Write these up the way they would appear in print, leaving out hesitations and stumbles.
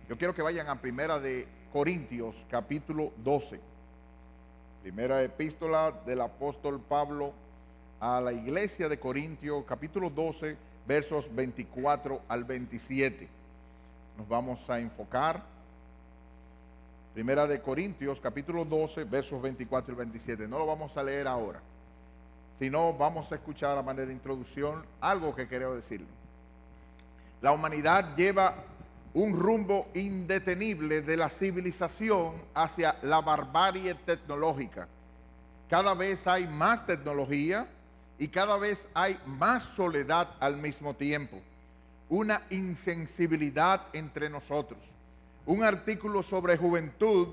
Yo quiero que vayan a Primera de Corintios, capítulo 12. Primera epístola del apóstol Pablo a la iglesia de Corintios, capítulo 12, versos 24 al 27. Nos vamos a enfocar. Primera de Corintios, capítulo 12, versos 24 y 27. No lo vamos a leer ahora, sino vamos a escuchar a manera de introducción algo que quiero decirle. La humanidad lleva un rumbo indetenible de la civilización hacia la barbarie tecnológica. Cada vez hay más tecnología y cada vez hay más soledad al mismo tiempo. Una insensibilidad entre nosotros. Un artículo sobre juventud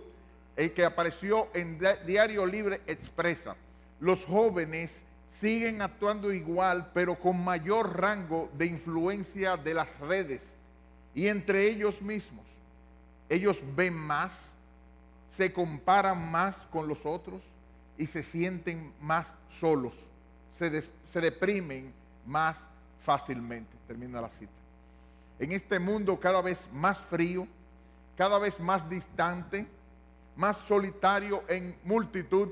que apareció en Diario Libre expresa: los jóvenes siguen actuando igual, pero con mayor rango de influencia de las redes y entre ellos mismos. Ellos ven más, se comparan más con los otros y se sienten más solos, se deprimen más fácilmente. Termina la cita. En este mundo cada vez más frío, cada vez más distante, más solitario en multitud,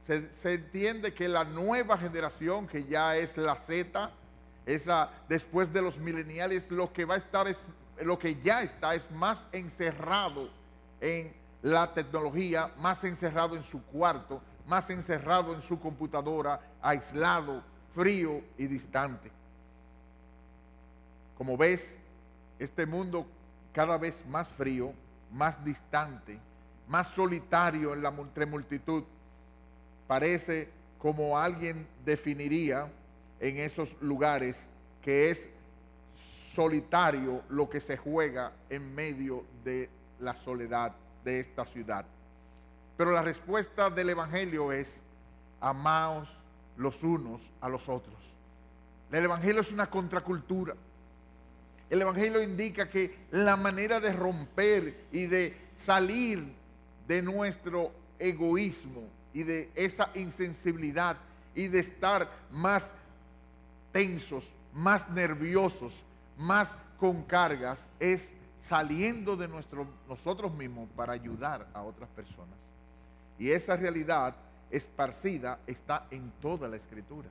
se entiende que la nueva generación, que ya es la Z, después de los millennials, lo que ya está es más encerrado en la tecnología, más encerrado en su cuarto, más encerrado en su computadora, aislado, frío y distante. Como ves, este mundo cada vez más frío, más distante, más solitario entre multitud, parece, como alguien definiría en esos lugares, que es solitario lo que se juega en medio de la soledad de esta ciudad. Pero la respuesta del Evangelio es: amaos los unos a los otros. El Evangelio es una contracultura. El Evangelio indica que la manera de romper y de salir de nuestro egoísmo y de esa insensibilidad y de estar más tensos, más nerviosos, más con cargas, es saliendo de nosotros mismos para ayudar a otras personas. Y esa realidad esparcida está en toda la Escritura.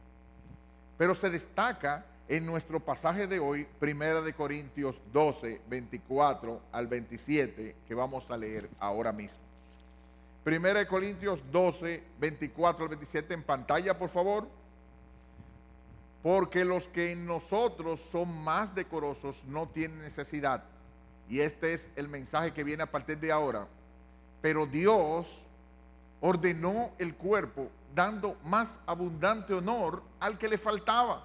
Pero se destaca en nuestro pasaje de hoy, Primera de Corintios 12, 24 al 27, que vamos a leer ahora mismo. Primera de Corintios 12, 24 al 27 en pantalla, por favor. Porque los que en nosotros son más decorosos no tienen necesidad. Y este es el mensaje que viene a partir de ahora. Pero Dios ordenó el cuerpo, dando más abundante honor al que le faltaba,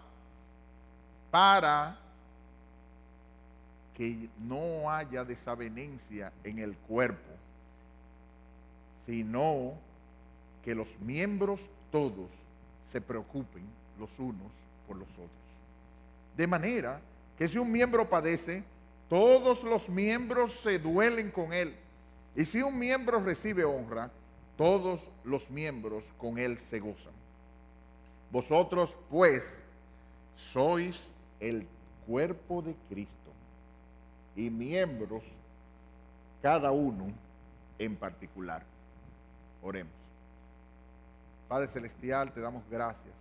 para que no haya desavenencia en el cuerpo, sino que los miembros todos se preocupen los unos por los otros. De manera que si un miembro padece, todos los miembros se duelen con él. Y si un miembro recibe honra, todos los miembros con él se gozan. Vosotros, pues, sois el cuerpo de Cristo y miembros cada uno en particular. Oremos. Padre Celestial, te damos gracias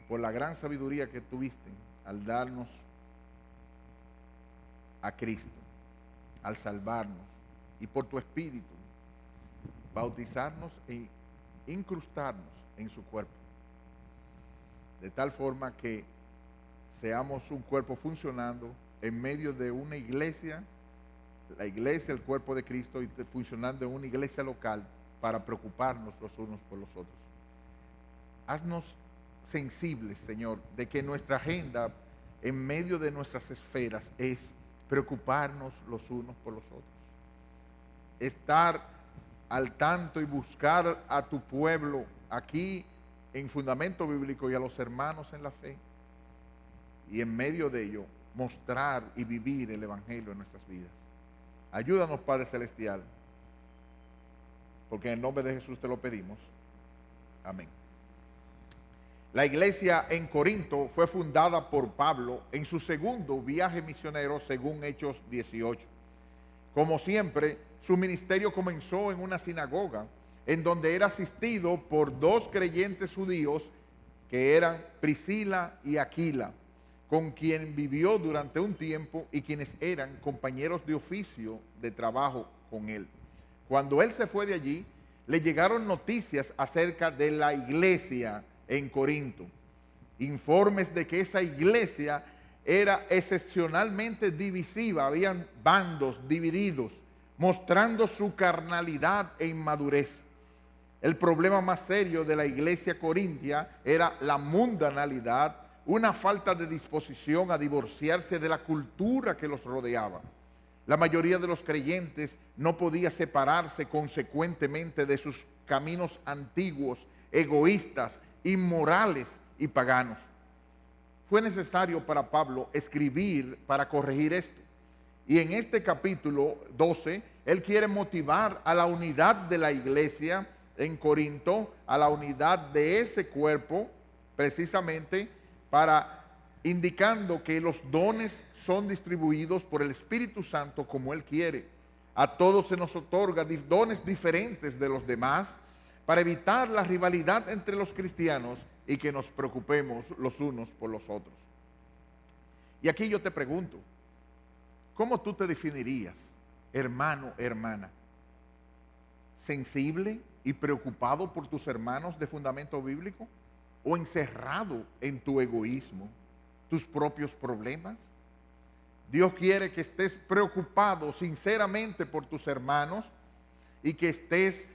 por la gran sabiduría que tuviste al darnos a Cristo, al salvarnos, y por tu Espíritu bautizarnos e incrustarnos en su cuerpo, de tal forma que seamos un cuerpo funcionando en medio de una iglesia, la iglesia, el cuerpo de Cristo, y funcionando en una iglesia local para preocuparnos los unos por los otros. Haznos sensibles, Señor, de que nuestra agenda en medio de nuestras esferas es preocuparnos los unos por los otros, estar al tanto y buscar a tu pueblo aquí en Fundamento Bíblico y a los hermanos en la fe, y en medio de ello mostrar y vivir el Evangelio en nuestras vidas. Ayúdanos, Padre Celestial, porque en el nombre de Jesús te lo pedimos. Amén. La iglesia en Corinto fue fundada por Pablo en su segundo viaje misionero, según Hechos 18. Como siempre, su ministerio comenzó en una sinagoga, en donde era asistido por dos creyentes judíos que eran Priscila y Aquila, con quien vivió durante un tiempo y quienes eran compañeros de oficio de trabajo con él. Cuando él se fue de allí, le llegaron noticias acerca de la iglesia en Corinto, informes de que esa iglesia era excepcionalmente divisiva, habían bandos divididos, mostrando su carnalidad e inmadurez. El problema más serio de la iglesia corintia era la mundanalidad, una falta de disposición a divorciarse de la cultura que los rodeaba. La mayoría de los creyentes no podía separarse consecuentemente de sus caminos antiguos, egoístas, inmorales y paganos. Fue necesario para Pablo escribir para corregir esto. Y en este capítulo 12, él quiere motivar a la unidad de la iglesia en Corinto, a la unidad de ese cuerpo, precisamente para indicando que los dones son distribuidos por el Espíritu Santo como Él quiere. A todos se nos otorga dones diferentes de los demás para evitar la rivalidad entre los cristianos y que nos preocupemos los unos por los otros. Y aquí yo te pregunto, ¿cómo tú te definirías, hermano, hermana? ¿Sensible y preocupado por tus hermanos de fundamento bíblico? ¿O encerrado en tu egoísmo, tus propios problemas? Dios quiere que estés preocupado sinceramente por tus hermanos y que estés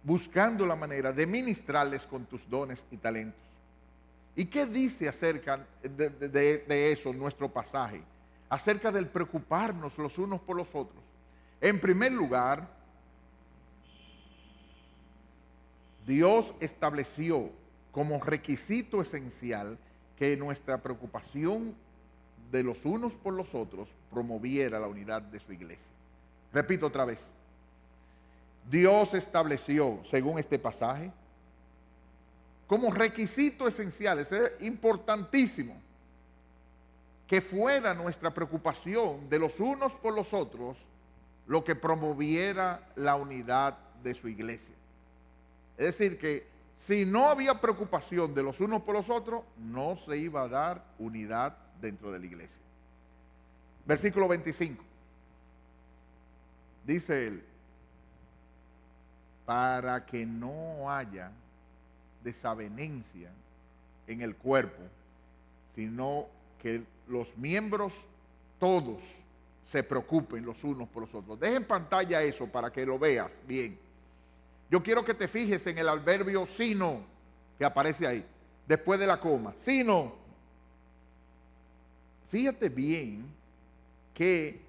buscando la manera de ministrarles con tus dones y talentos. ¿Y qué dice acerca de eso nuestro pasaje? Acerca del preocuparnos los unos por los otros. En primer lugar, Dios estableció como requisito esencial que nuestra preocupación de los unos por los otros promoviera la unidad de su iglesia. Repito otra vez. Dios estableció, según este pasaje, como requisito esencial, es importantísimo, que fuera nuestra preocupación de los unos por los otros lo que promoviera la unidad de su iglesia. Es decir, que si no había preocupación de los unos por los otros, no se iba a dar unidad dentro de la iglesia. Versículo 25. Dice él, para que no haya desavenencia en el cuerpo, sino que los miembros todos se preocupen los unos por los otros. Deja en pantalla eso para que lo veas bien. Yo quiero que te fijes en el adverbio sino que aparece ahí, después de la coma. Sino. Fíjate bien que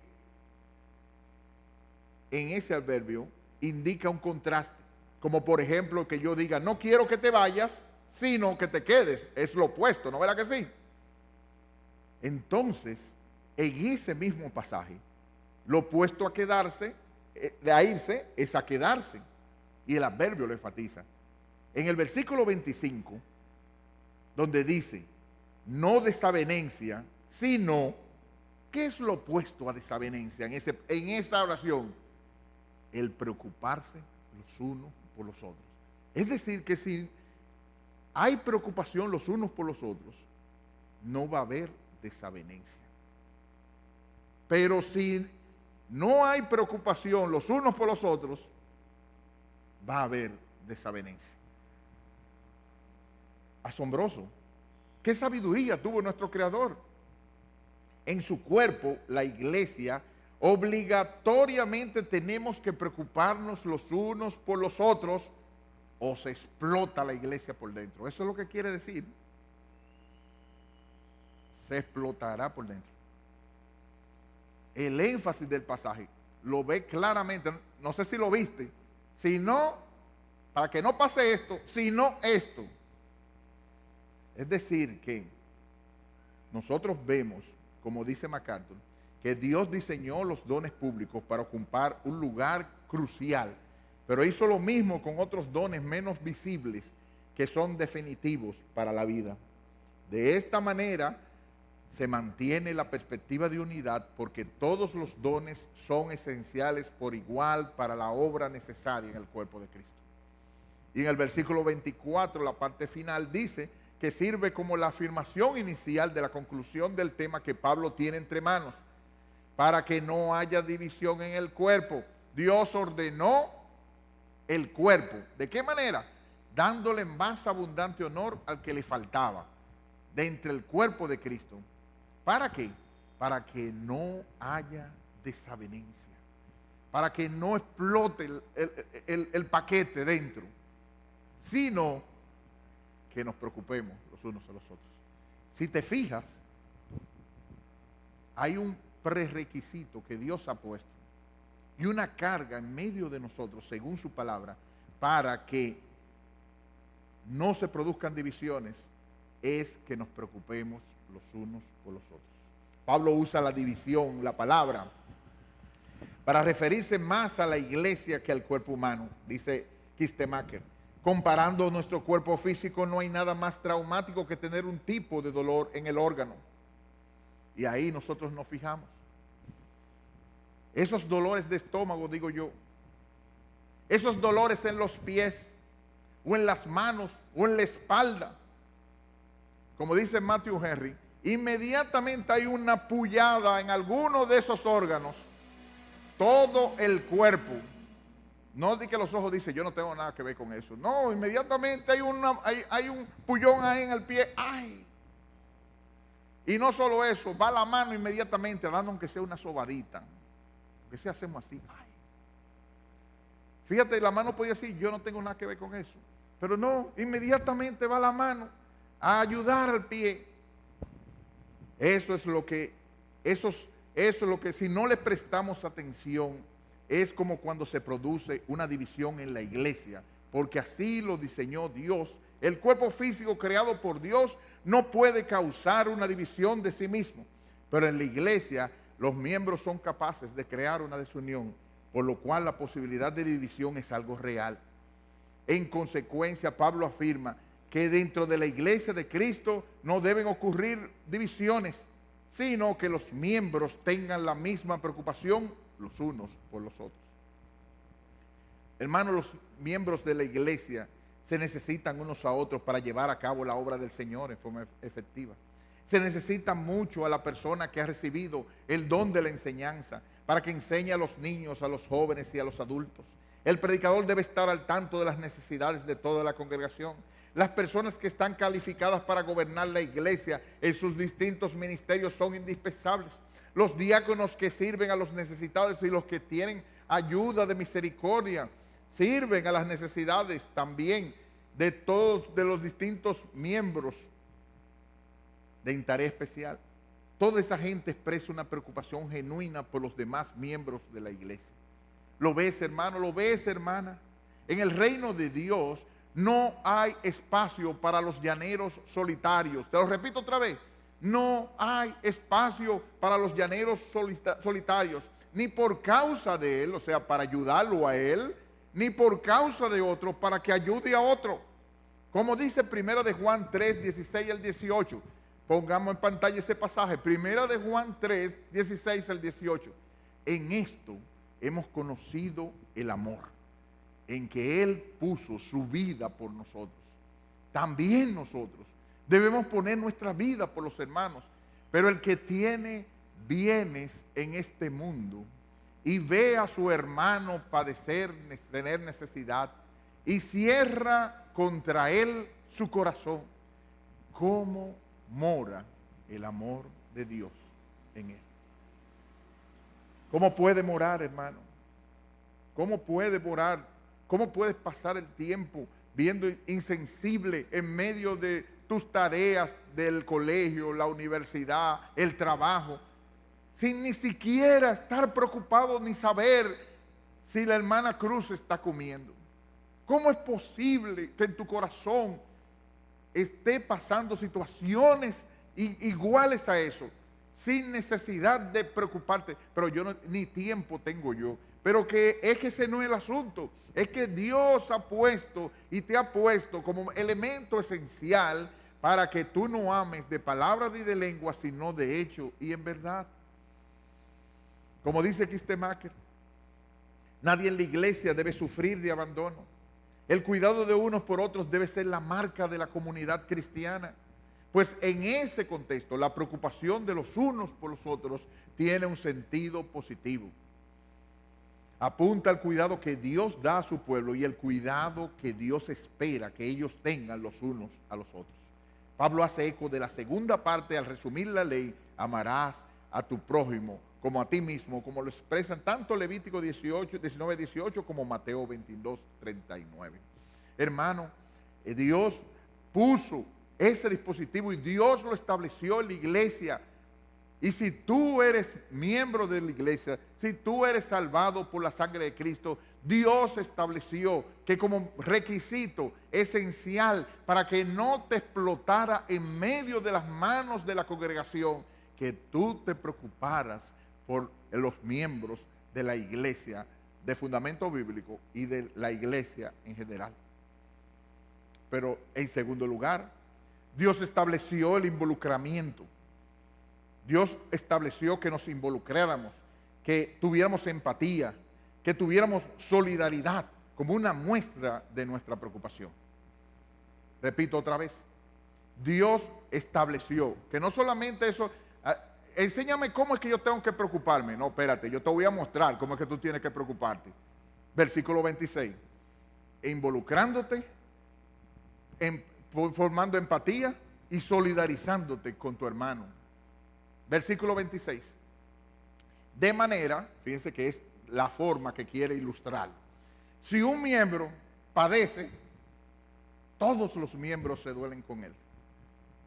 en ese adverbio indica un contraste. Como por ejemplo que yo diga, no quiero que te vayas, sino que te quedes. Es lo opuesto, ¿no verá que sí? Entonces, en ese mismo pasaje, lo opuesto a quedarse, a irse, es a quedarse. Y el adverbio lo enfatiza. En el versículo 25, donde dice, no desavenencia, sino, ¿qué es lo opuesto a desavenencia en esa oración? El preocuparse los unos por los otros. Es decir, que si hay preocupación los unos por los otros, no va a haber desavenencia. Pero si no hay preocupación los unos por los otros, va a haber desavenencia. Asombroso. ¿Qué sabiduría tuvo nuestro Creador? En su cuerpo, la iglesia, obligatoriamente tenemos que preocuparnos los unos por los otros o se explota la iglesia por dentro. Eso es lo que quiere decir. Se explotará por dentro. El énfasis del pasaje lo ve claramente. No sé si lo viste. Si no, para que no pase esto, sino esto. Es decir, que nosotros vemos, como dice MacArthur, que Dios diseñó los dones públicos para ocupar un lugar crucial, pero hizo lo mismo con otros dones menos visibles que son definitivos para la vida. De esta manera, se mantiene la perspectiva de unidad porque todos los dones son esenciales por igual para la obra necesaria en el cuerpo de Cristo. Y en el versículo 24, la parte final, dice que sirve como la afirmación inicial de la conclusión del tema que Pablo tiene entre manos, para que no haya división en el cuerpo. Dios ordenó el cuerpo. ¿De qué manera? Dándole más abundante honor al que le faltaba de entre el cuerpo de Cristo. ¿Para qué? Para que no haya desavenencia, para que no explote el paquete dentro, sino que nos preocupemos los unos a los otros. Si te fijas, hay un prerequisito que Dios ha puesto y una carga en medio de nosotros, según su palabra, para que no se produzcan divisiones, es que nos preocupemos los unos por los otros. Pablo usa la división, la palabra, para referirse más a la iglesia que al cuerpo humano, dice Kistemaker. Comparando nuestro cuerpo físico, no hay nada más traumático que tener un tipo de dolor en el órgano. Y ahí nosotros nos fijamos. Esos dolores de estómago, digo yo, esos dolores en los pies, o en las manos, o en la espalda, como dice Matthew Henry, inmediatamente hay una pullada en alguno de esos órganos, todo el cuerpo. No di que los ojos dicen, yo no tengo nada que ver con eso. No, inmediatamente hay un pullón ahí en el pie. ¡Ay! Y no solo eso, va la mano inmediatamente dando aunque sea una sobadita. Aunque sea hacemos así. ¡Ay! Fíjate, la mano podía decir, yo no tengo nada que ver con eso. Pero no, inmediatamente va la mano a ayudar al pie. Eso es lo que si no le prestamos atención, es como cuando se produce una división en la iglesia, porque así lo diseñó Dios. El cuerpo físico creado por Dios no puede causar una división de sí mismo, pero en la iglesia los miembros son capaces de crear una desunión, por lo cual la posibilidad de división es algo real. En consecuencia, Pablo afirma que dentro de la iglesia de Cristo no deben ocurrir divisiones, sino que los miembros tengan la misma preocupación los unos por los otros. Hermanos, los miembros de la iglesia se necesitan unos a otros para llevar a cabo la obra del Señor en forma efectiva. Se necesita mucho a la persona que ha recibido el don de la enseñanza para que enseñe a los niños, a los jóvenes y a los adultos. El predicador debe estar al tanto de las necesidades de toda la congregación. Las personas que están calificadas para gobernar la iglesia en sus distintos ministerios son indispensables. Los diáconos que sirven a los necesitados y los que tienen ayuda de misericordia sirven a las necesidades también de todos de los distintos miembros de interés especial. Toda esa gente expresa una preocupación genuina por los demás miembros de la iglesia. ¿Lo ves, hermano? ¿Lo ves, hermana? En el reino de Dios no hay espacio para los llaneros solitarios. Te lo repito otra vez. No hay espacio para los llaneros solitarios, ni por causa de él, o sea, para ayudarlo a él, ni por causa de otro, para que ayude a otro. Como dice 1 de Juan 3, 16 al 18. Pongamos en pantalla ese pasaje. 1 de Juan 3, 16 al 18. En esto hemos conocido el amor, en que Él puso su vida por nosotros. También nosotros debemos poner nuestra vida por los hermanos. Pero el que tiene bienes en este mundo y ve a su hermano padecer, tener necesidad, y cierra contra él su corazón, ¿cómo mora el amor de Dios en él? ¿Cómo puede morar, hermano? ¿Cómo puede morar? ¿Cómo puedes pasar el tiempo viendo insensible en medio de tus tareas del colegio, la universidad, el trabajo, sin ni siquiera estar preocupado ni saber si la hermana Cruz está comiendo? ¿Cómo es posible que en tu corazón esté pasando situaciones iguales a eso, sin necesidad de preocuparte? Pero yo no, ni tiempo tengo yo. Pero que es que ese no es el asunto. Es que Dios ha puesto y te ha puesto como elemento esencial para que tú no ames de palabra ni de lengua, sino de hecho y en verdad. Como dice Kistemaker, nadie en la iglesia debe sufrir de abandono. El cuidado de unos por otros debe ser la marca de la comunidad cristiana. Pues en ese contexto, la preocupación de los unos por los otros tiene un sentido positivo. Apunta al cuidado que Dios da a su pueblo y el cuidado que Dios espera que ellos tengan los unos a los otros. Pablo hace eco de la segunda parte al resumir la ley: amarás a tu prójimo como a ti mismo, como lo expresan tanto Levítico 19, 18 como Mateo 22, 39. Hermano, Dios puso ese dispositivo y Dios lo estableció en la iglesia. Y si tú eres miembro de la iglesia, si tú eres salvado por la sangre de Cristo, Dios estableció que como requisito esencial para que no te explotara en medio de las manos de la congregación, que tú te preocuparas por los miembros de la iglesia de fundamento bíblico y de la iglesia en general. Pero en segundo lugar, Dios estableció el involucramiento. Dios estableció que nos involucráramos, que tuviéramos empatía, que tuviéramos solidaridad como una muestra de nuestra preocupación. Repito otra vez, Dios estableció que no solamente eso, enséñame cómo es que yo tengo que preocuparme. No, espérate, yo te voy a mostrar cómo es que tú tienes que preocuparte. Versículo 26, involucrándote, formando empatía y solidarizándote con tu hermano. Versículo 26. De manera, fíjense que es la forma que quiere ilustrar. Si un miembro padece, todos los miembros se duelen con él.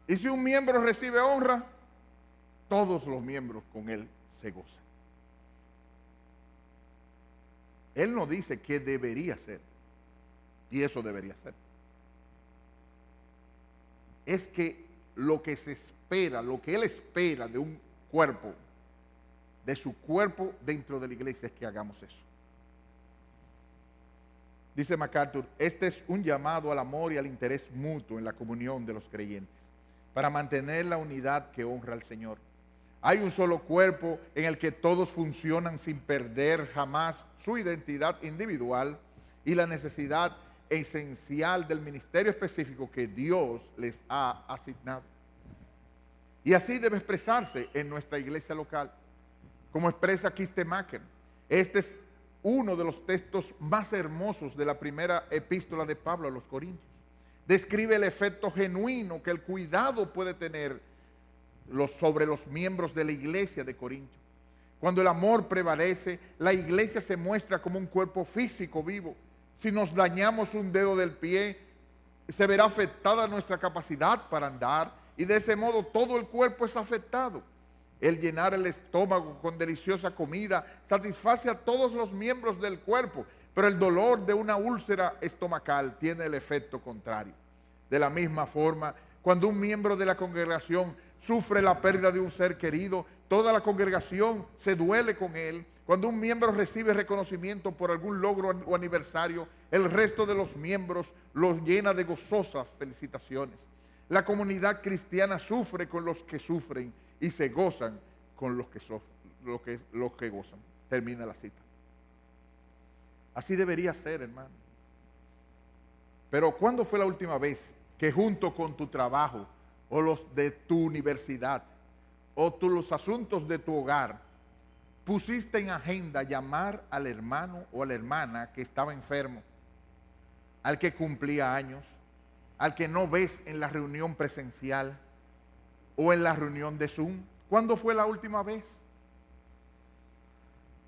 Y si un miembro recibe honra, todos los miembros con él se gozan. Él no dice qué debería ser, y eso debería ser. Es que lo que se espera, lo que él espera de un cuerpo, de su cuerpo dentro de la iglesia, es que hagamos eso. Dice MacArthur, este es un llamado al amor y al interés mutuo en la comunión de los creyentes, para mantener la unidad que honra al Señor. Hay un solo cuerpo en el que todos funcionan sin perder jamás su identidad individual y la necesidad esencial del ministerio específico que Dios les ha asignado. Y así debe expresarse en nuestra iglesia local, como expresa Kistemaker. Este es uno de los textos más hermosos de la primera epístola de Pablo a los Corintios. Describe el efecto genuino que el cuidado puede tener sobre los miembros de la iglesia de Corinto. Cuando el amor prevalece, la iglesia se muestra como un cuerpo físico vivo. Si nos dañamos un dedo del pie, se verá afectada nuestra capacidad para andar, y de ese modo todo el cuerpo es afectado. El llenar el estómago con deliciosa comida satisface a todos los miembros del cuerpo, pero el dolor de una úlcera estomacal tiene el efecto contrario. De la misma forma, cuando un miembro de la congregación sufre la pérdida de un ser querido, toda la congregación se duele con él. Cuando un miembro recibe reconocimiento por algún logro o aniversario, el resto de los miembros los llena de gozosas felicitaciones. La comunidad cristiana sufre con los que sufren y se gozan con los que gozan. Termina la cita. Así debería ser, hermano. Pero ¿cuándo fue la última vez que junto con tu trabajo o los de tu universidad o los asuntos de tu hogar pusiste en agenda llamar al hermano o a la hermana que estaba enfermo, al que cumplía años, al que no ves en la reunión presencial o en la reunión de Zoom? ¿Cuándo fue la última vez?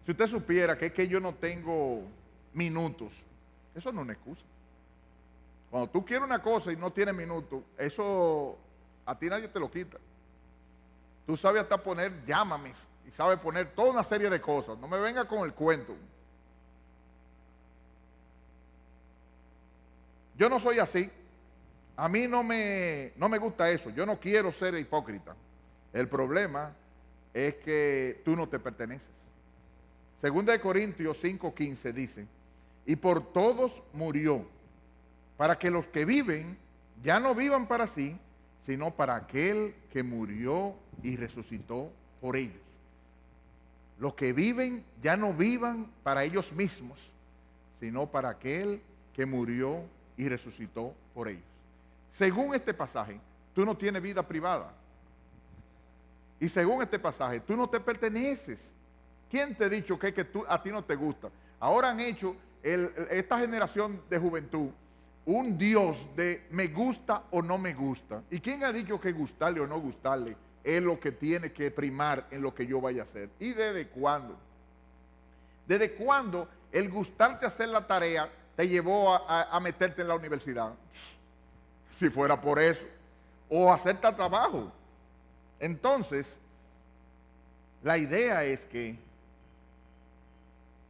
Si usted supiera que es que yo no tengo minutos, eso no es una excusa. Cuando tú quieres una cosa y no tienes minutos, eso a ti nadie te lo quita. Tú sabes hasta poner llámame y sabes poner toda una serie de cosas. No me venga con el cuento. Yo no soy así. A mí no me gusta eso. Yo no quiero ser hipócrita. El problema es que tú no te perteneces. Segunda de Corintios 5:15 dice, y por todos murió, para que los que viven ya no vivan para sí, sino para aquel que murió y resucitó por ellos. Los que viven ya no vivan para ellos mismos, sino para aquel que murió y resucitó por ellos. Según este pasaje, tú no tienes vida privada. Y según este pasaje, tú no te perteneces. ¿Quién te ha dicho que a ti no te gusta? Ahora han hecho esta generación de juventud un Dios de me gusta o no me gusta. ¿Y quién ha dicho que gustarle o no gustarle es lo que tiene que primar en lo que yo vaya a hacer? ¿Y desde cuándo? ¿Desde cuándo el gustarte hacer la tarea te llevó a meterte en la universidad? Si fuera por eso. O hacerte trabajo. Entonces, la idea es que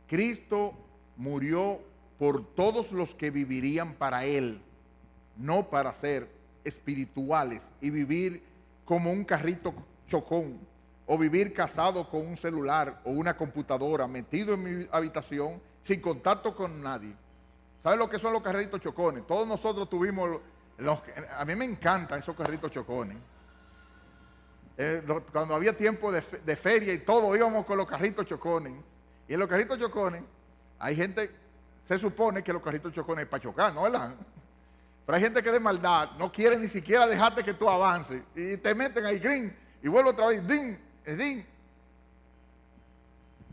Cristo murió por todos los que vivirían para Él, no para ser espirituales y vivir como un carrito chocón, o vivir casado con un celular o una computadora, metido en mi habitación, sin contacto con nadie. ¿Saben lo que son los carritos chocones? Todos nosotros tuvimos, a mí me encantan esos carritos chocones. Cuando había tiempo de feria y todo, íbamos con los carritos chocones. Y en los carritos chocones, hay gente, se supone que los carritos chocones es para chocar, ¿no? ¿Verdad? Pero hay gente que de maldad no quiere ni siquiera dejarte que tú avances. Y te meten ahí, green, y vuelve otra vez, ding, ding.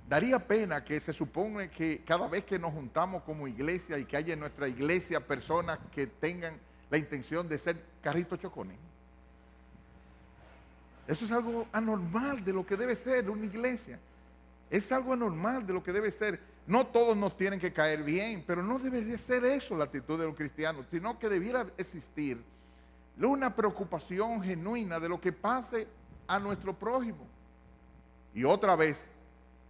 Daría pena que se supone que cada vez que nos juntamos como iglesia y que haya en nuestra iglesia personas que tengan la intención de ser carritos chocones. Eso es algo anormal de lo que debe ser una iglesia. Es algo anormal de lo que debe ser. No todos nos tienen que caer bien, pero no debería ser eso la actitud de los cristianos, sino que debiera existir una preocupación genuina de lo que pase a nuestro prójimo. Y otra vez,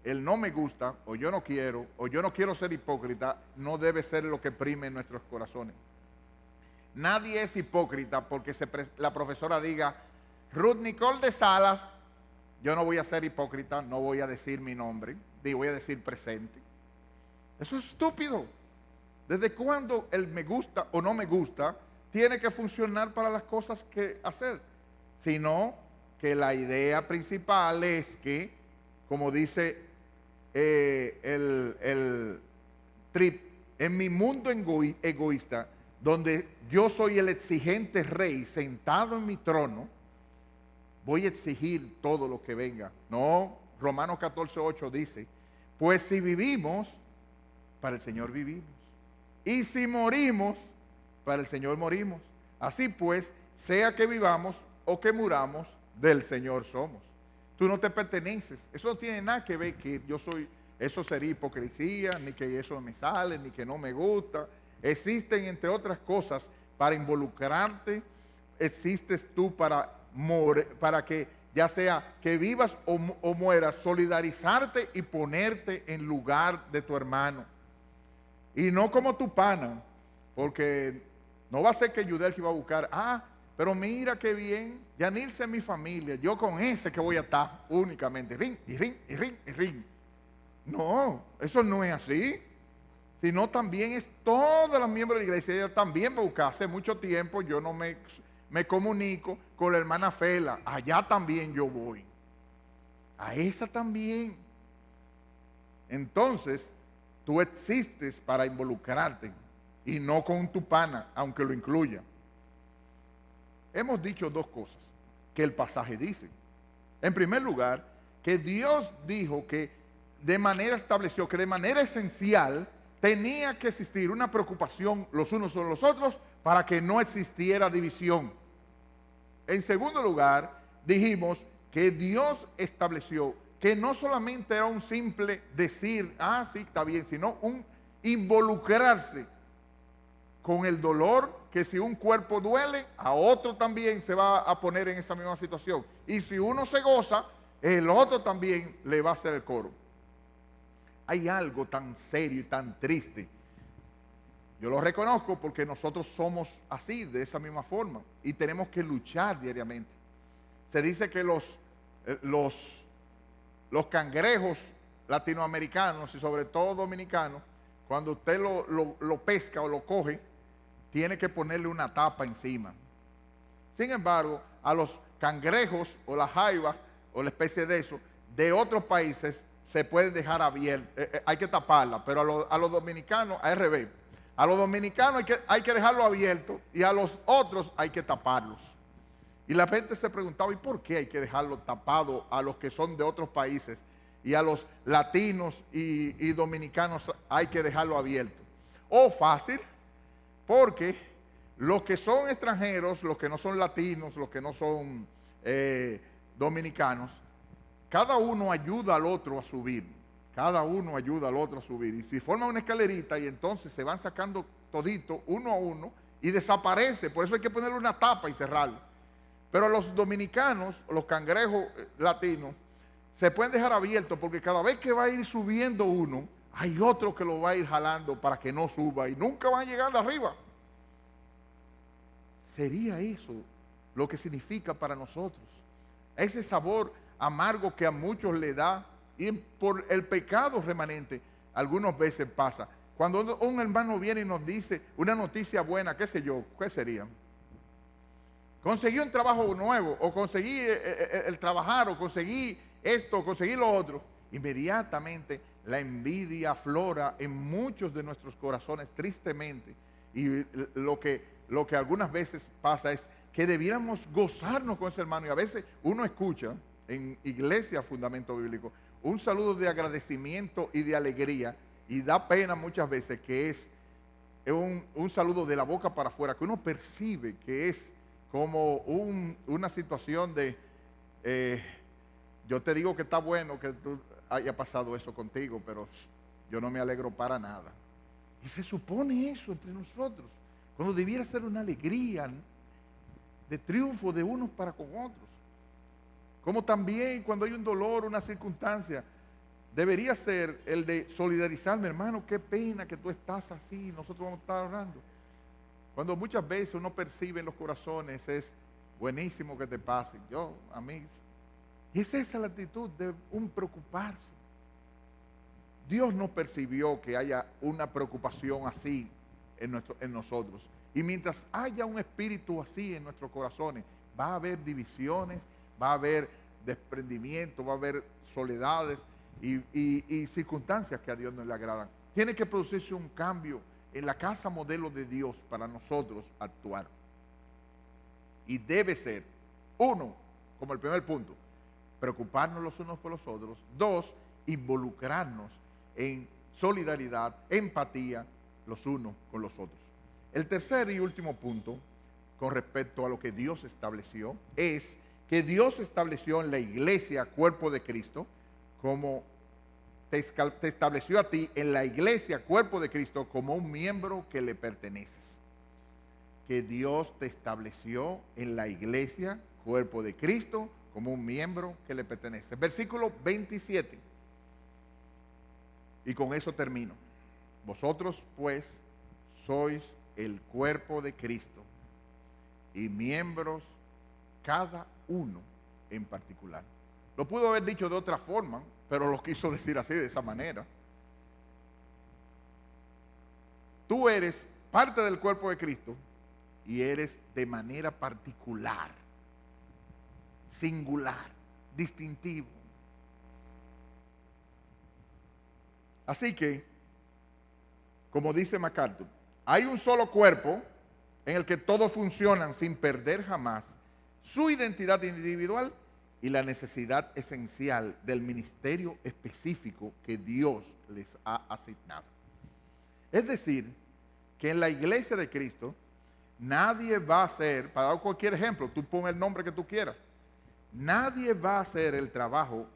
el no me gusta, o yo no quiero ser hipócrita, no debe ser lo que prime en nuestros corazones. Nadie es hipócrita porque la profesora diga, Ruth Nicole de Salas, yo no voy a ser hipócrita, no voy a decir mi nombre, voy a decir presente. Eso es estúpido. ¿Desde cuándo el me gusta o no me gusta tiene que funcionar para las cosas que hacer? Sino que la idea principal es que, como dice el Trip, en mi mundo egoísta, donde yo soy el exigente rey sentado en mi trono, voy a exigir todo lo que venga. No, Romanos 14:8 dice, pues si vivimos, para el Señor vivimos. Y si morimos, para el Señor morimos. Así pues, sea que vivamos o que muramos, del Señor somos. Tú no te perteneces. Eso no tiene nada que ver que yo soy, eso sería hipocresía, ni que eso me sale, ni que no me gusta. Existen, entre otras cosas, para involucrarte. Existes tú para que ya sea que vivas o mueras, solidarizarte y ponerte en lugar de tu hermano. Y no como tu pana, porque no va a ser que Yudelki va a buscar, pero mira qué bien, Yanilse es mi familia, yo con ese que voy a estar únicamente, ring, y ring, y ring, y ring. No, eso no es así, sino también es todos los miembros de la iglesia, ella también va a buscar. Hace mucho tiempo yo no me comunico con la hermana Fela, allá también yo voy, a esa también. Entonces, tú existes para involucrarte y no con tu pana, aunque lo incluya. Hemos dicho dos cosas que el pasaje dice. En primer lugar, que Dios dijo que estableció que de manera esencial tenía que existir una preocupación los unos sobre los otros para que no existiera división. En segundo lugar, dijimos que Dios estableció que no solamente era un simple decir, sí, está bien, sino un involucrarse con el dolor, que si un cuerpo duele, a otro también se va a poner en esa misma situación. Y si uno se goza, el otro también le va a hacer el coro. Hay algo tan serio y tan triste. Yo lo reconozco porque nosotros somos así, de esa misma forma, y tenemos que luchar diariamente. Se dice que los cangrejos latinoamericanos y sobre todo dominicanos, cuando usted lo pesca o lo coge, tiene que ponerle una tapa encima. Sin embargo, a los cangrejos o la jaiba o la especie de eso, de otros países, se pueden dejar abierta, hay que taparla, pero a los dominicanos, al revés. A los dominicanos hay que dejarlo abierto y a los otros hay que taparlos. Y la gente se preguntaba, ¿y por qué hay que dejarlo tapado a los que son de otros países? Y a los latinos y dominicanos hay que dejarlo abierto. Fácil, porque los que son extranjeros, los que no son latinos, los que no son dominicanos, cada uno ayuda al otro a subir. Cada uno ayuda al otro a subir. Y si forman una escalerita y entonces se van sacando todito uno a uno y desaparece. Por eso hay que ponerle una tapa y cerrarlo. Pero los dominicanos, los cangrejos latinos, se pueden dejar abiertos porque cada vez que va a ir subiendo uno, hay otro que lo va a ir jalando para que no suba y nunca van a llegar de arriba. Sería eso lo que significa para nosotros. Ese sabor amargo que a muchos le da y por el pecado remanente, algunas veces pasa. Cuando un hermano viene y nos dice una noticia buena, qué sé yo, ¿qué sería? Conseguí un trabajo nuevo, o conseguí el trabajar, o conseguí esto, o conseguí lo otro. Inmediatamente la envidia aflora en muchos de nuestros corazones, tristemente. Y lo que algunas veces pasa es que debiéramos gozarnos con ese hermano. Y a veces uno escucha en iglesia, fundamento bíblico, un saludo de agradecimiento y de alegría, y da pena muchas veces que es un saludo de la boca para afuera, que uno percibe que es como una situación de, yo te digo que está bueno que tú haya pasado eso contigo, pero yo no me alegro para nada. Y se supone eso entre nosotros, cuando debiera ser una alegría de triunfo de unos para con otros. Como también cuando hay un dolor, una circunstancia, debería ser el de solidarizarme, hermano, qué pena que tú estás así, nosotros vamos a estar orando. Cuando muchas veces uno percibe en los corazones, es buenísimo que te pase. A mí, y es esa la actitud de un preocuparse. Dios no percibió que haya una preocupación así en nosotros. Y mientras haya un espíritu así en nuestros corazones, va a haber divisiones, va a haber desprendimiento, va a haber soledades y circunstancias que a Dios no le agradan. Tiene que producirse un cambio en la casa modelo de Dios para nosotros actuar. Y debe ser, uno, como el primer punto, preocuparnos los unos por los otros. Dos, involucrarnos en solidaridad, empatía los unos con los otros. El tercer y último punto, con respecto a lo que Dios estableció, es que Dios estableció en la iglesia, cuerpo de Cristo, como te estableció a ti en la iglesia, cuerpo de Cristo, como un miembro que le perteneces. Que Dios te estableció en la iglesia, cuerpo de Cristo, como un miembro que le pertenece. Versículo 27. Y con eso termino. Vosotros pues sois el cuerpo de Cristo y miembros cada uno en particular. Lo pudo haber dicho de otra forma, pero lo quiso decir así, de esa manera. Tú eres parte del cuerpo de Cristo y eres de manera particular, singular, distintivo. Así que, como dice MacArthur, hay un solo cuerpo en el que todos funcionan sin perder jamás su identidad individual y la necesidad esencial del ministerio específico que Dios les ha asignado. Es decir, que en la iglesia de Cristo nadie va a hacer, para dar cualquier ejemplo, tú pon el nombre que tú quieras, nadie va a hacer el trabajo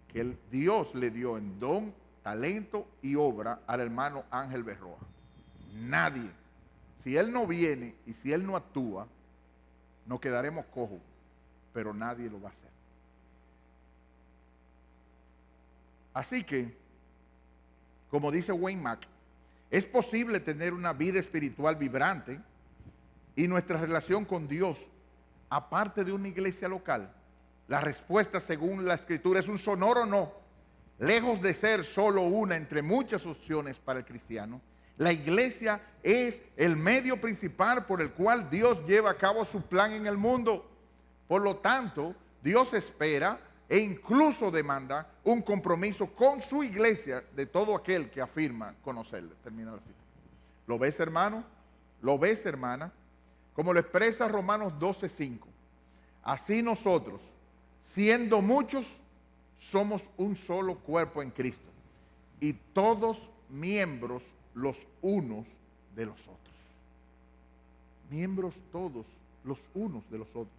que Dios le dio en don, talento y obra al hermano Ángel Berroa. Nadie. Si él no viene y si él no actúa, nos quedaremos cojos, pero nadie lo va a hacer. Así que, como dice Wayne Mack, es posible tener una vida espiritual vibrante y nuestra relación con Dios, aparte de una iglesia local. La respuesta, según la Escritura, es un sonoro no. Lejos de ser solo una entre muchas opciones para el cristiano, La iglesia es el medio principal por el cual Dios lleva a cabo su plan en el mundo. Por lo tanto, Dios espera e incluso demanda un compromiso con su iglesia de todo aquel que afirma conocerle. Termina la cita. ¿Lo ves, hermano? ¿Lo ves, hermana? Como lo expresa Romanos 12:5. Así nosotros, siendo muchos, somos un solo cuerpo en Cristo y todos miembros los unos de los otros. Miembros todos los unos de los otros.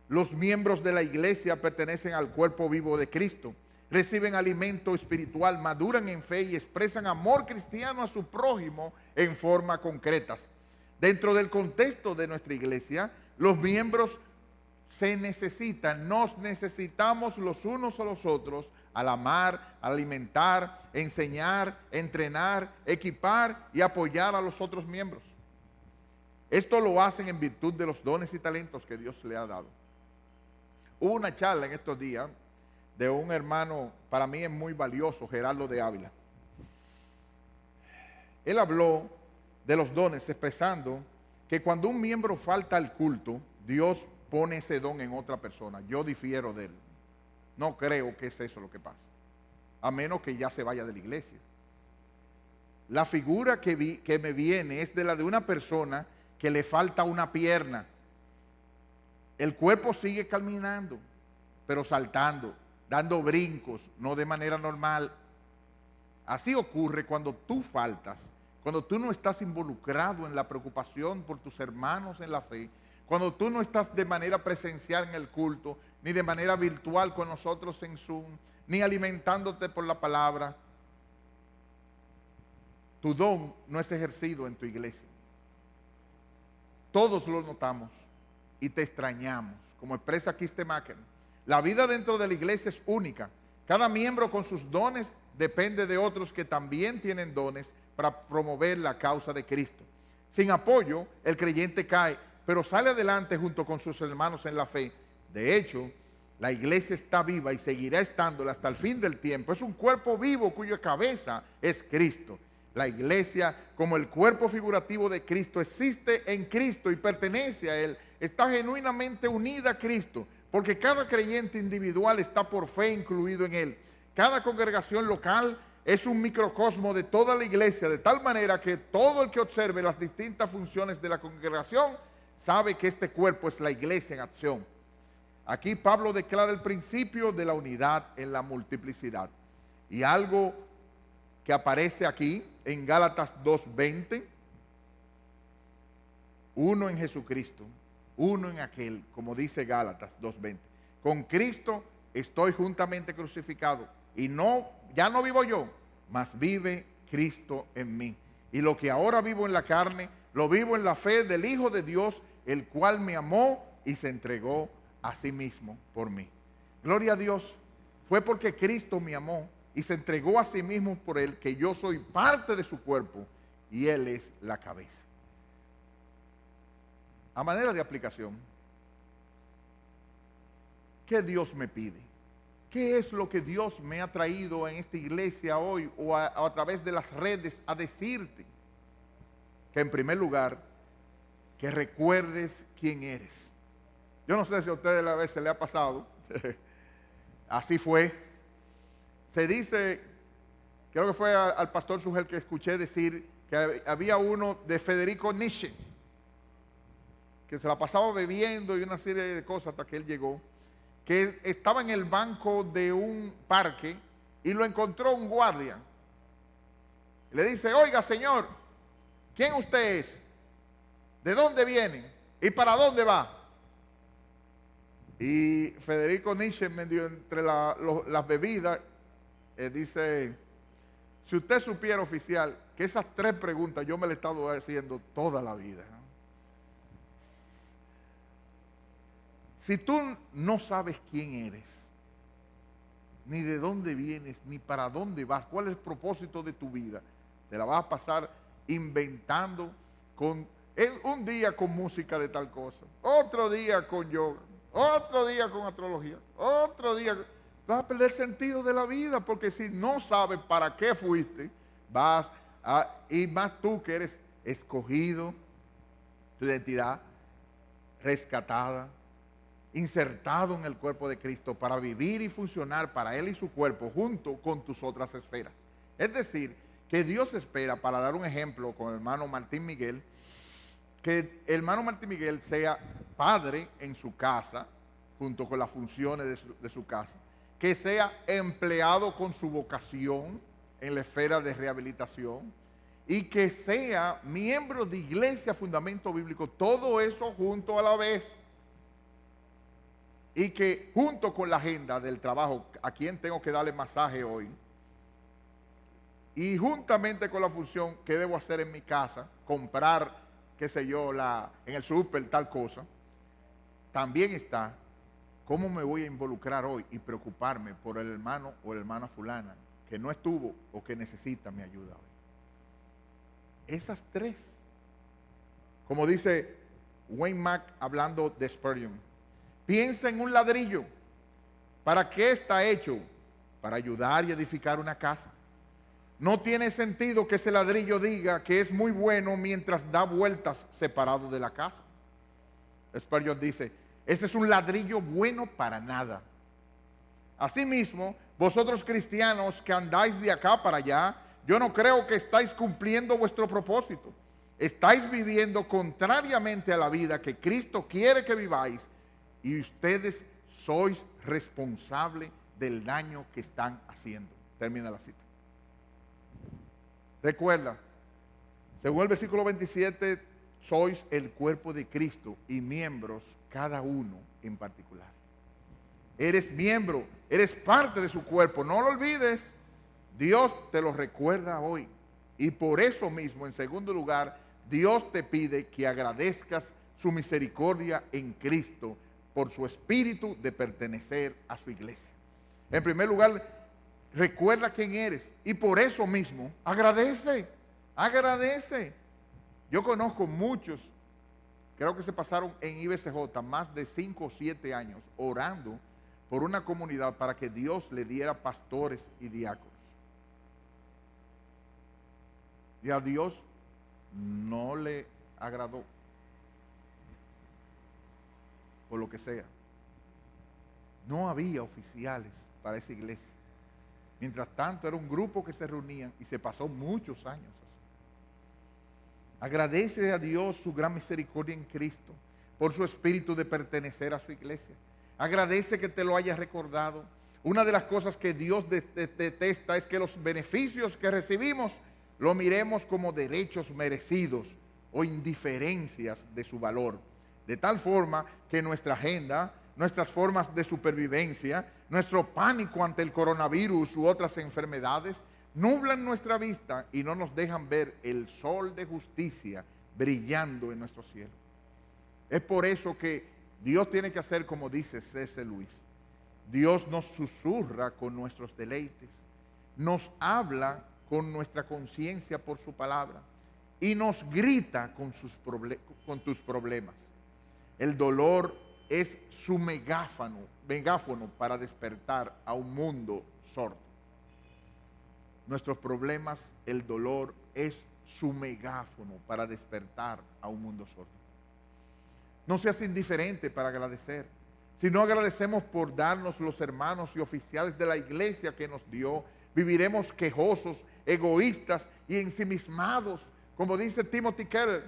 Los miembros de la iglesia pertenecen al cuerpo vivo de Cristo, reciben alimento espiritual, maduran en fe y expresan amor cristiano a su prójimo en forma concretas. Dentro del contexto de nuestra iglesia, los miembros se necesitan, nos necesitamos los unos a los otros al amar, alimentar, enseñar, entrenar, equipar y apoyar a los otros miembros. Esto lo hacen en virtud de los dones y talentos que Dios le ha dado. Hubo una charla en estos días de un hermano, para mí es muy valioso, Gerardo de Ávila. Él habló de los dones, expresando que cuando un miembro falta al culto, Dios pone ese don en otra persona. Yo difiero de él. No creo que es eso lo que pasa, a menos que ya se vaya de la iglesia. La figura que me viene es de la de una persona que le falta una pierna. El cuerpo sigue caminando, pero saltando, dando brincos, no de manera normal. Así ocurre cuando tú faltas, cuando tú no estás involucrado en la preocupación por tus hermanos en la fe, cuando tú no estás de manera presencial en el culto, ni de manera virtual con nosotros en Zoom, ni alimentándote por la palabra. Tu don no es ejercido en tu iglesia. Todos lo notamos y te extrañamos, como expresa Kistemaker. La vida dentro de la iglesia es única. Cada miembro con sus dones depende de otros que también tienen dones para promover la causa de Cristo. Sin apoyo, el creyente cae, pero sale adelante junto con sus hermanos en la fe. De hecho, la iglesia está viva y seguirá estándola hasta el fin del tiempo. Es un cuerpo vivo cuya cabeza es Cristo. La iglesia, como el cuerpo figurativo de Cristo, existe en Cristo y pertenece a Él. Está genuinamente unida a Cristo, porque cada creyente individual está por fe incluido en Él. Cada congregación local es un microcosmo de toda la iglesia, de tal manera que todo el que observe las distintas funciones de la congregación sabe que este cuerpo es la iglesia en acción. Aquí Pablo declara el principio de la unidad en la multiplicidad. Y algo que aparece aquí en Gálatas 2:20, uno en Jesucristo, uno en aquel, como dice Gálatas 2:20. Con Cristo estoy juntamente crucificado y ya no vivo yo, mas vive Cristo en mí. Y lo que ahora vivo en la carne, lo vivo en la fe del Hijo de Dios, el cual me amó y se entregó a sí mismo por mí. Gloria a Dios. Fue porque Cristo me amó y se entregó a sí mismo por él, que yo soy parte de su cuerpo y él es la cabeza. A manera de aplicación, ¿qué Dios me pide? ¿Qué es lo que Dios me ha traído en esta iglesia hoy o a través de las redes a decirte? Que en primer lugar, que recuerdes quién eres. Yo no sé si a ustedes a veces le ha pasado, así fue. Se dice, creo que fue al pastor Sugel que escuché decir que había uno de Federico Nietzsche, que se la pasaba bebiendo y una serie de cosas hasta que él llegó, que estaba en el banco de un parque y lo encontró un guardia. Le dice, oiga señor, ¿quién usted es? ¿De dónde viene? ¿Y para dónde va? Y Federico Nietzsche, medio entre las bebidas, dice, si usted supiera, oficial, que esas 3 preguntas yo me las he estado haciendo toda la vida. Si tú no sabes quién eres, ni de dónde vienes, ni para dónde vas, cuál es el propósito de tu vida, te la vas a pasar inventando un día con música de tal cosa, otro día con yoga, otro día con astrología, otro día. Vas a perder sentido de la vida, porque si no sabes para qué fuiste, vas Y más tú que eres escogido, tu identidad rescatada, insertado en el cuerpo de Cristo para vivir y funcionar para Él y su cuerpo junto con tus otras esferas. Es decir, que Dios espera, para dar un ejemplo con el hermano Martín Miguel, que el hermano Martín Miguel sea padre en su casa, junto con las funciones de su casa, que sea empleado con su vocación en la esfera de rehabilitación y que sea miembro de iglesia, fundamento bíblico, todo eso junto a la vez. Y que junto con la agenda del trabajo, a quien tengo que darle masaje hoy, y juntamente con la función que debo hacer en mi casa, comprar, qué sé yo, en el súper tal cosa, también está cómo me voy a involucrar hoy y preocuparme por el hermano o la hermana fulana que no estuvo o que necesita mi ayuda hoy. Esas tres, como dice Wayne Mack hablando de Spurgeon, piensa en un ladrillo. ¿Para qué está hecho? Para ayudar y edificar una casa. No tiene sentido que ese ladrillo diga que es muy bueno mientras da vueltas separado de la casa. Spurgeon dice, ese es un ladrillo bueno para nada. Asimismo, vosotros cristianos que andáis de acá para allá, yo no creo que estáis cumpliendo vuestro propósito. Estáis viviendo contrariamente a la vida que Cristo quiere que viváis y ustedes sois responsables del daño que están haciendo. Termina la cita. Recuerda, según el versículo 27, sois el cuerpo de Cristo y miembros cada uno en particular. Eres miembro, eres parte de su cuerpo, no lo olvides. Dios te lo recuerda hoy. Y por eso mismo, en segundo lugar, Dios te pide que agradezcas su misericordia en Cristo por su espíritu de pertenecer a su iglesia. En primer lugar, recuerda quién eres y por eso mismo agradece. Yo conozco muchos, creo que se pasaron en IBCJ más de 5 o 7 años orando por una comunidad para que Dios le diera pastores y diáconos. Y a Dios no le agradó, por lo que sea. No había oficiales para esa iglesia. Mientras tanto, era un grupo que se reunían y se pasó muchos años así. Agradece a Dios su gran misericordia en Cristo por su espíritu de pertenecer a su iglesia. Agradece que te lo haya recordado. Una de las cosas que Dios detesta es que los beneficios que recibimos lo miremos como derechos merecidos o indiferencias de su valor. De tal forma que nuestra agenda, nuestras formas de supervivencia, nuestro pánico ante el coronavirus u otras enfermedades, nublan nuestra vista y no nos dejan ver el sol de justicia brillando en nuestro cielo. Es por eso que Dios tiene que hacer como dice C.S. Lewis. Dios nos susurra con nuestros deleites, nos habla con nuestra conciencia por su palabra y nos grita con tus problemas. El dolor es su megáfono para despertar a un mundo sordo. Nuestros problemas, el dolor es su megáfono para despertar a un mundo sordo. No seas indiferente para agradecer. Si no agradecemos por darnos los hermanos y oficiales de la iglesia que nos dio, viviremos quejosos, egoístas y ensimismados. Como dice Timothy Keller,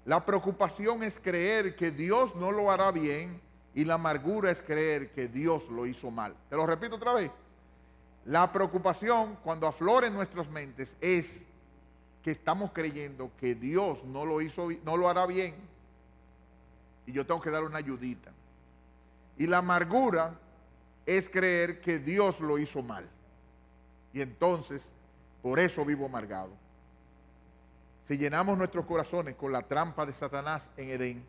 la preocupación es creer que Dios no lo hará bien y la amargura es creer que Dios lo hizo mal. Te lo repito otra vez. La preocupación cuando aflora en nuestras mentes es que estamos creyendo que Dios no lo hará bien y yo tengo que dar una ayudita. Y la amargura es creer que Dios lo hizo mal. Y entonces, por eso vivo amargado. Si llenamos nuestros corazones con la trampa de Satanás en Edén,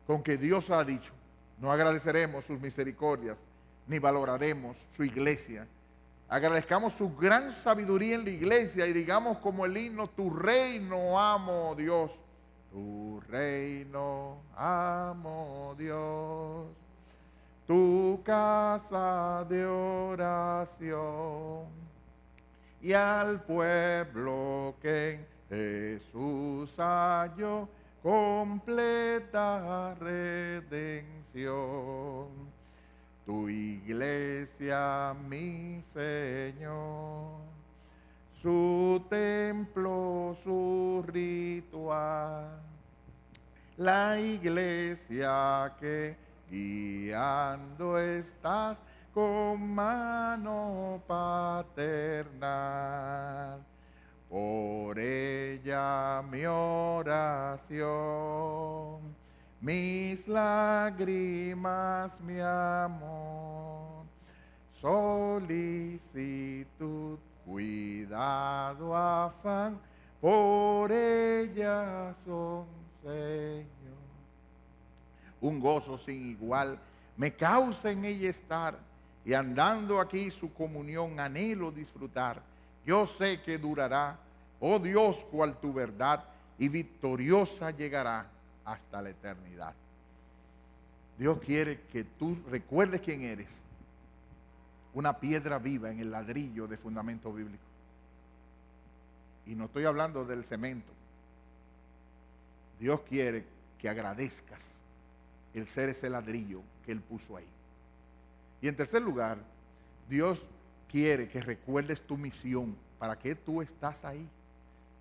con que Dios ha dicho, no agradeceremos sus misericordias, ni valoraremos su iglesia. Agradezcamos su gran sabiduría en la iglesia y digamos como el himno, tu reino amo, Dios. Tu reino amo, Dios. Tu casa de oración. y al pueblo que en Jesús halló completa redención. Tu iglesia, mi Señor, su templo, su ritual, la iglesia que guiando estás con mano paternal. Por ella mi oración, mis lágrimas, mi amor, solicitud, cuidado, afán, por ella son, Señor. Un gozo sin igual me causa en ella estar, y andando aquí su comunión anhelo disfrutar. Yo sé que durará, oh Dios, cual tu verdad, y victoriosa llegará hasta la eternidad. Dios quiere que tú recuerdes quién eres, una piedra viva en el ladrillo de fundamento bíblico. Y no estoy hablando del cemento. Dios quiere que agradezcas el ser ese ladrillo que Él puso ahí. Y en tercer lugar, Dios quiere que recuerdes tu misión. ¿Para qué tú estás ahí?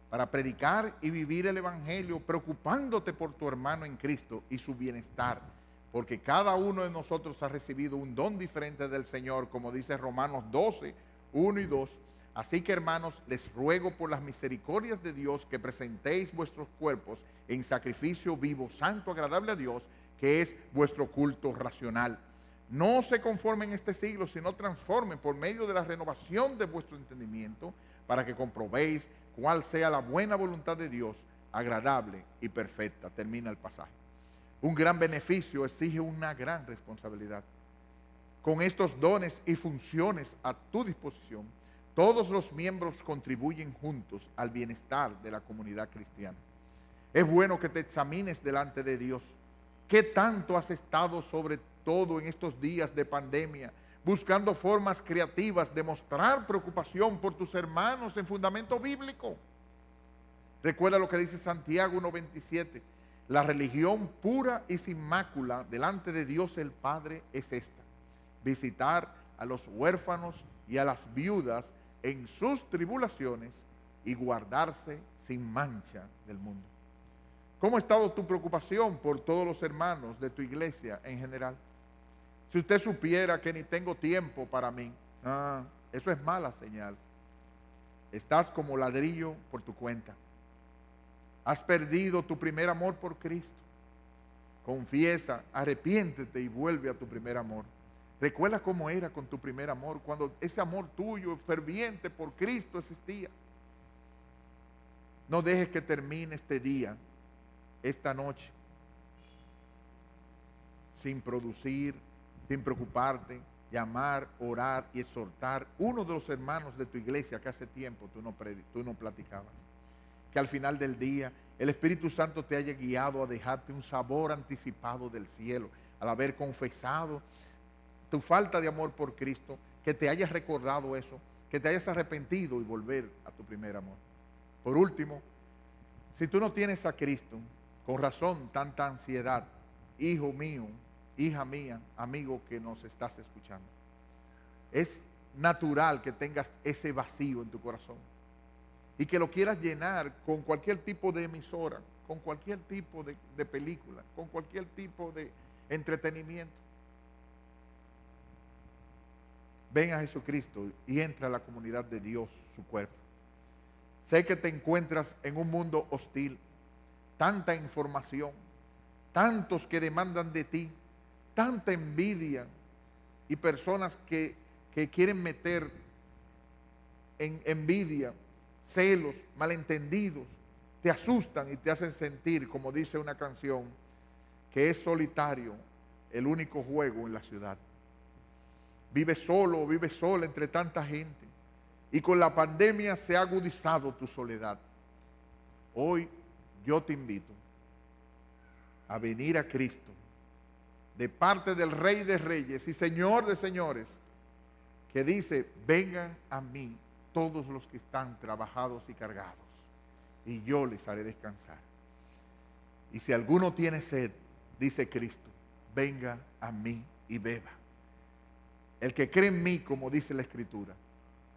Para predicar y vivir el evangelio, preocupándote por tu hermano en Cristo y su bienestar. Porque cada uno de nosotros ha recibido un don diferente del Señor, como dice Romanos 12, 1 y 2. Así que, hermanos, les ruego por las misericordias de Dios que presentéis vuestros cuerpos en sacrificio vivo, santo, agradable a Dios, que es vuestro culto racional. No se conformen en este siglo, sino transformen por medio de la renovación de vuestro entendimiento, para que comprobéis cuál sea la buena voluntad de Dios, agradable y perfecta. Termina el pasaje. Un gran beneficio exige una gran responsabilidad. Con estos dones y funciones a tu disposición, todos los miembros contribuyen juntos al bienestar de la comunidad cristiana. Es bueno que te examines delante de Dios. ¿Qué tanto has estado, sobre todo en estos días de pandemia, buscando formas creativas de mostrar preocupación por tus hermanos en fundamento bíblico? Recuerda lo que dice Santiago 1:27. La religión pura y sin mácula delante de Dios el Padre es esta: visitar a los huérfanos y a las viudas en sus tribulaciones y guardarse sin mancha del mundo. ¿Cómo ha estado tu preocupación por todos los hermanos de tu iglesia en general? Si usted supiera que ni tengo tiempo para mí, eso es mala señal. Estás como ladrillo por tu cuenta. Has perdido tu primer amor por Cristo. Confiesa, arrepiéntete y vuelve a tu primer amor. Recuerda cómo era con tu primer amor, cuando ese amor tuyo ferviente por Cristo existía. No dejes que termine este día, esta noche, sin producir, sin preocuparte, llamar, orar y exhortar uno de los hermanos de tu iglesia que hace tiempo tú no platicabas. Que al final del día el Espíritu Santo te haya guiado a dejarte un sabor anticipado del cielo, al haber confesado tu falta de amor por Cristo, que te hayas recordado eso, que te hayas arrepentido y volver a tu primer amor. Por último, si tú no tienes a Cristo, con razón tanta ansiedad, hijo mío, hija mía, amigo que nos estás escuchando, es natural que tengas ese vacío en tu corazón y que lo quieras llenar con cualquier tipo de emisora, con cualquier tipo de película, con cualquier tipo de entretenimiento. Ven a Jesucristo y entra a la comunidad de Dios, su cuerpo. Sé que te encuentras en un mundo hostil, tanta información, tantos que demandan de ti, tanta envidia y personas que quieren meter en envidia, celos, malentendidos, te asustan y te hacen sentir, como dice una canción, que es solitario el único juego en la ciudad. Vives solo o vives sola entre tanta gente y con la pandemia se ha agudizado tu soledad. Hoy yo te invito a venir a Cristo de parte del Rey de Reyes y Señor de Señores, que dice: vengan a mí todos los que están trabajados y cargados, y yo les haré descansar. Y si alguno tiene sed, dice Cristo, venga a mí y beba. El que cree en mí, como dice la Escritura,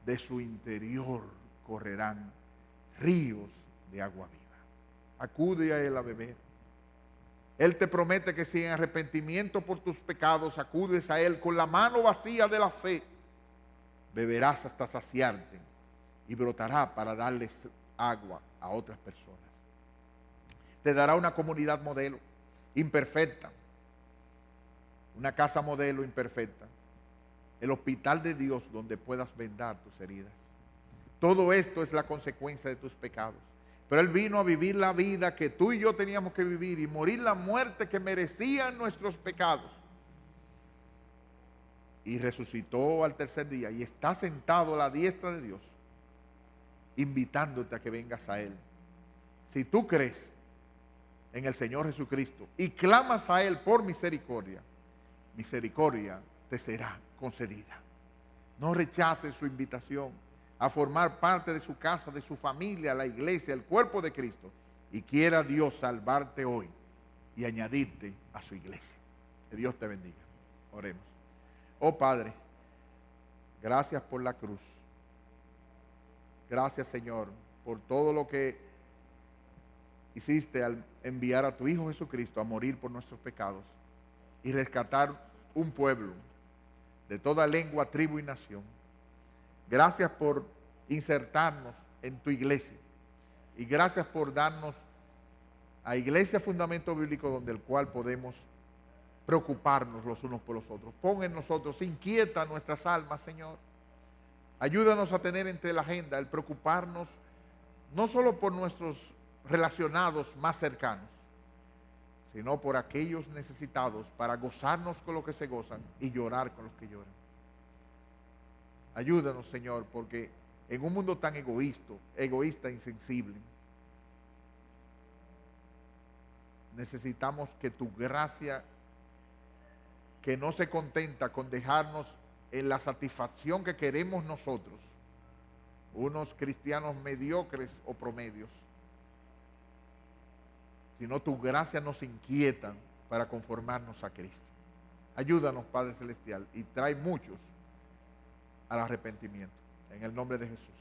de su interior correrán ríos de agua viva. Acude a Él a beber. Él te promete que si en arrepentimiento por tus pecados acudes a Él con la mano vacía de la fe, beberás hasta saciarte y brotará para darles agua a otras personas. Te dará una comunidad modelo, imperfecta, una casa modelo imperfecta, el hospital de Dios donde puedas vendar tus heridas. Todo esto es la consecuencia de tus pecados. Pero Él vino a vivir la vida que tú y yo teníamos que vivir y morir la muerte que merecían nuestros pecados. Y resucitó al tercer día y está sentado a la diestra de Dios, invitándote a que vengas a Él. Si tú crees en el Señor Jesucristo y clamas a Él por misericordia, misericordia te será concedida. No rechaces su invitación a formar parte de su casa, de su familia, la iglesia, el cuerpo de Cristo. Y quiera Dios salvarte hoy y añadirte a su iglesia. Que Dios te bendiga. Oremos. Oh Padre, gracias por la cruz. Gracias, Señor, por todo lo que hiciste al enviar a tu Hijo Jesucristo a morir por nuestros pecados y rescatar un pueblo de toda lengua, tribu y nación. Gracias por insertarnos en tu iglesia y gracias por darnos a Iglesia Fundamento Bíblico, donde el cual podemos preocuparnos los unos por los otros. Pon en nosotros, inquieta nuestras almas, Señor. Ayúdanos a tener entre la agenda el preocuparnos no solo por nuestros relacionados más cercanos, sino por aquellos necesitados, para gozarnos con los que se gozan y llorar con los que lloran. Ayúdanos, Señor, porque en un mundo tan egoísta, insensible, necesitamos que tu gracia, que no se contenta con dejarnos en la satisfacción que queremos nosotros, unos cristianos mediocres o promedios, sino tu gracia nos inquieta para conformarnos a Cristo. Ayúdanos, Padre Celestial, y trae muchos al arrepentimiento. En el nombre de Jesús.